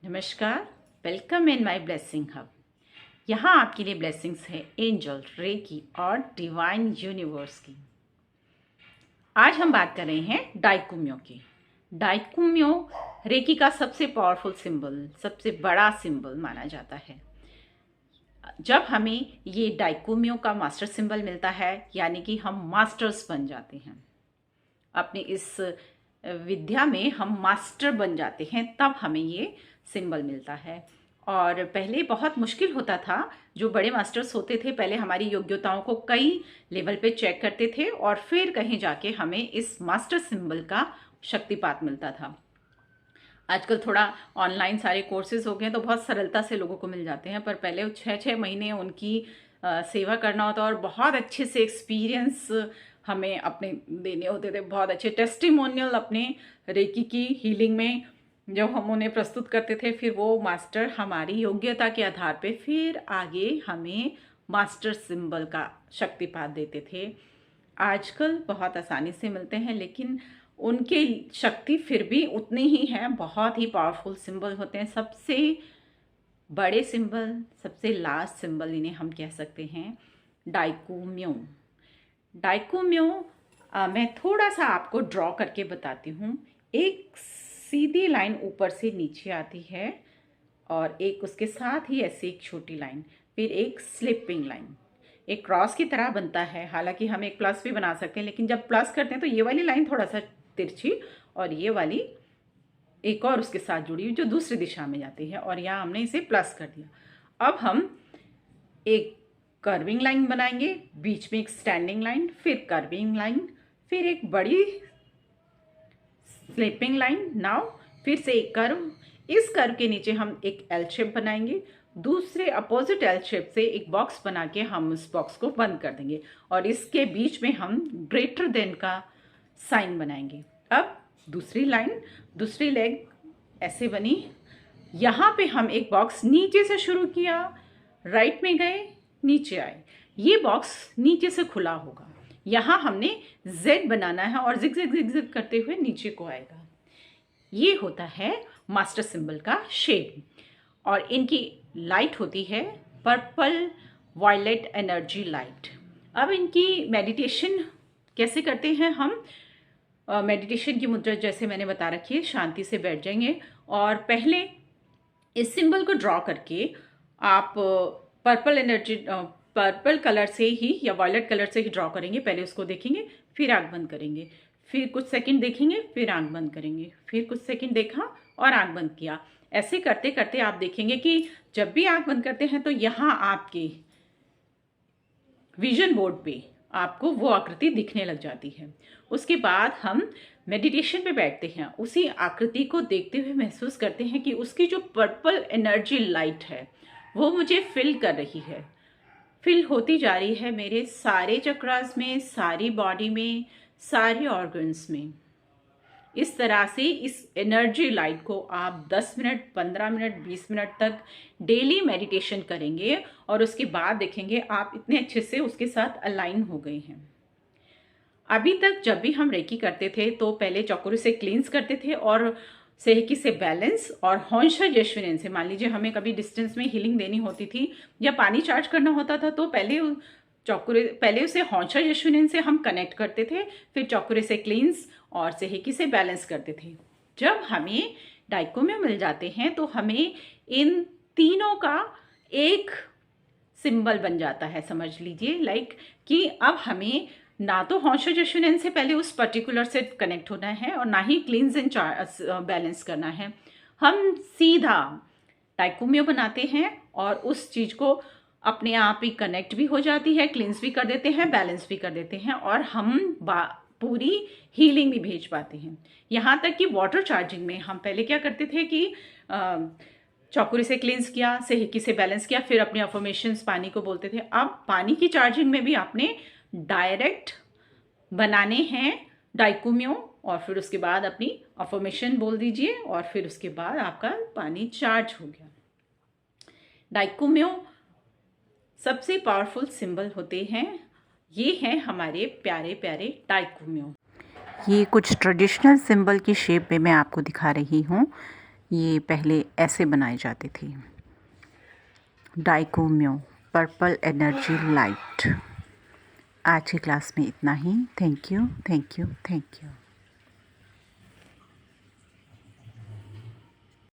नमस्कार, welcome in my blessing hub. यहाँ आपके लिए ब्लेसिंग्स है एंजल, रेकी और डिवाइन यूनिवर्स की। आज हम बात कर रहे हैं डाइकुम्यो की। डाइकुम्यो रेकी का सबसे पावरफुल सिंबल, सबसे बड़ा सिंबल माना जाता है। जब हमें ये डाइकुम्यो का मास्टर सिंबल मिलता है, यानी कि हम मास्टर्स बन जाते हैं अपनी इस विद्या में, हम मास्टर बन जाते हैं, तब हमें ये सिंबल मिलता है। और पहले बहुत मुश्किल होता था। जो बड़े मास्टर्स होते थे पहले हमारी योग्यताओं को कई लेवल पे चेक करते थे और फिर कहीं जाके हमें इस मास्टर सिंबल का शक्तिपात मिलता था। आजकल थोड़ा ऑनलाइन सारे कोर्सेज हो गए हैं तो बहुत सरलता से लोगों को मिल जाते हैं, पर पहले 6-6 महीने उनकी सेवा करना होता और बहुत अच्छे से एक्सपीरियंस हमें अपने देने होते थे। बहुत अच्छे टेस्टिमोनियल अपने रेकी की हीलिंग में जब हम उन्हें प्रस्तुत करते थे, फिर वो मास्टर हमारी योग्यता के आधार पे फिर आगे हमें मास्टर सिंबल का शक्तिपात देते थे। आजकल बहुत आसानी से मिलते हैं, लेकिन उनके शक्ति फिर भी उतनी ही है। बहुत ही पावरफुल सिंबल होते हैं। सबसे बड़े सिंबल, सबसे लास्ट सिंबल इन्हें हम कह सकते हैं डाइकुम्यो। डाइकुम्यो मैं थोड़ा सा आपको ड्रॉ करके बताती हूँ। एक सीधी लाइन ऊपर से नीचे आती है और एक उसके साथ ही ऐसे एक छोटी लाइन, फिर एक स्लिपिंग लाइन, एक क्रॉस की तरह बनता है। हालांकि हम एक प्लस भी बना सकते हैं, लेकिन जब प्लस करते हैं तो ये वाली लाइन थोड़ा सा तिरछी और ये वाली एक और उसके साथ जुड़ी हुई जो दूसरी दिशा में जाती है, और यहाँ हमने इसे प्लस कर दिया। अब हम एक कर्विंग लाइन बनाएंगे, बीच में एक स्टैंडिंग लाइन, फिर कर्विंग लाइन, फिर एक बड़ी स्लिपिंग लाइन, नाउ फिर से एक कर्व। इस कर्व के नीचे हम एक एल शेप बनाएंगे, दूसरे अपोजिट एल शेप से एक बॉक्स बना के हम इस बॉक्स को बंद कर देंगे और इसके बीच में हम ग्रेटर देन का साइन बनाएंगे। अब दूसरी लाइन, दूसरी लेग ऐसे बनी। यहाँ पे हम एक बॉक्स नीचे से शुरू किया, राइट में गए, नीचे आए, ये बॉक्स नीचे से खुला होगा। यहाँ हमने Z बनाना है और जिग जिग जिग जिग करते हुए नीचे को आएगा। ये होता है मास्टर सिंबल का शेड, और इनकी लाइट होती है पर्पल वायलेट एनर्जी लाइट। अब इनकी मेडिटेशन कैसे करते हैं हम? मेडिटेशन की मुद्रा जैसे मैंने बता रखी है, शांति से बैठ जाएंगे और पहले इस सिंबल को ड्रॉ करके आप पर्पल कलर से ही या वायलेट कलर से ही ड्रॉ करेंगे। पहले उसको देखेंगे, फिर आंख बंद करेंगे, फिर कुछ सेकंड देखेंगे, फिर आंख बंद करेंगे, फिर कुछ सेकंड देखा और आंख बंद किया। ऐसे करते करते आप देखेंगे कि जब भी आंख बंद करते हैं तो यहाँ आपके विजन बोर्ड पे आपको वो आकृति दिखने लग जाती है। उसके बाद हम मेडिटेशन पे बैठते हैं, उसी आकृति को देखते हुए महसूस करते हैं कि उसकी जो पर्पल एनर्जी लाइट है वो मुझे फिल कर रही है, फिल होती जा रही है मेरे सारे चक्रास में, सारी बॉडी में, सारे ऑर्गन्स में। इस तरह से इस एनर्जी लाइट को आप 10 मिनट, 15 मिनट, 20 मिनट तक डेली मेडिटेशन करेंगे और उसके बाद देखेंगे आप इतने अच्छे से उसके साथ अलाइन हो गए हैं। अभी तक जब भी हम रेकी करते थे तो पहले चक्र से क्लींस करते थे और सेहकी से बैलेंस और हौंशा जश्विन से, मान लीजिए हमें कभी डिस्टेंस में हीलिंग देनी होती थी या पानी चार्ज करना होता था तो पहले उसे हौंशा जश्विन से हम कनेक्ट करते थे, फिर चक्र से क्लींस और सेहकी से बैलेंस करते थे। जब हमें डाइकुम्यो मिल जाते हैं तो हमें इन तीनों का एक सिंबल बन जाता है। समझ लीजिए लाइक कि अब हमें ना तो हौंशा जश्विन से पहले उस पर्टिकुलर से कनेक्ट होना है और ना ही क्लींस एंड बैलेंस करना है। हम सीधा डाइकुम्यो बनाते हैं और उस चीज को अपने आप ही कनेक्ट भी हो जाती है, क्लींस भी कर देते हैं, बैलेंस भी कर देते हैं और हम पूरी हीलिंग भी भेज पाते हैं। यहाँ तक कि वाटर चार्जिंग में हम पहले क्या करते थे कि चौकुरी से क्लींस किया, सेहकी से बैलेंस किया, फिर अपने अफर्मेशंस पानी को बोलते थे। अब पानी की चार्जिंग में भी आपने डायरेक्ट बनाने हैं डाइकुम्यो और फिर उसके बाद अपनी अफर्मेशन बोल दीजिए और फिर उसके बाद आपका पानी चार्ज हो गया। डाइकुम्यो सबसे पावरफुल सिंबल होते हैं। ये हैं हमारे प्यारे प्यारे डाइकुम्यो। ये कुछ ट्रेडिशनल सिंबल की शेप में मैं आपको दिखा रही हूँ। ये पहले ऐसे बनाए जाते थे। डाइकोम्यो पर्पल एनर्जी लाइट। आज की क्लास में इतना ही। Thank you, thank you, thank you.